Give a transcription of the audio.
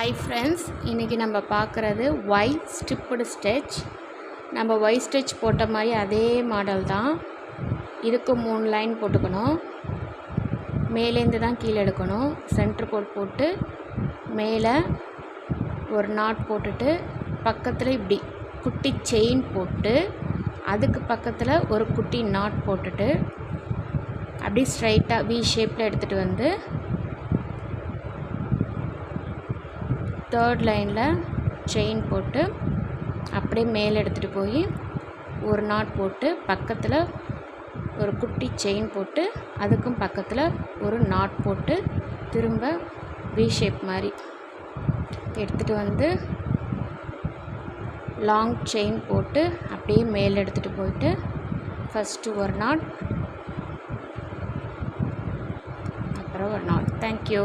Hi friends, இன்றைக்கி நம்ம பார்க்குறது ஒய் ஸ்ட்ரிப்டு ஸ்டிச். நம்ம ஒய் ஸ்டிச் போட்ட மாதிரி அதே மாடல் தான். இதுக்கு 3 லைன் போட்டுக்கணும். மேலேருந்து தான் கீழே எடுக்கணும். சென்டர் கோட் போட்டு மேலே ஒரு நாட் போட்டுட்டு பக்கத்தில் இப்படி குட்டி செயின் போட்டு அதுக்கு பக்கத்தில் ஒரு குட்டி நாட் போட்டுட்டு அப்படி ஸ்ட்ரைட்டாக வி ஷேப்பில் எடுத்துகிட்டு வந்து 3rd லைனில் செயின் போட்டு அப்படியே மேலே எடுத்துகிட்டு போய் ஒரு நாட் போட்டு பக்கத்தில் ஒரு குட்டி செயின் போட்டு அதுக்கும் பக்கத்தில் ஒரு நாட் போட்டு திரும்ப வி ஷேப் மாதிரி எடுத்துகிட்டு வந்து லாங் செயின் போட்டு அப்படியே மேலே எடுத்துகிட்டு போயிட்டு ஃபஸ்ட்டு ஒரு நாட், அப்புறம் ஒரு நாட். தேங்க்யூ.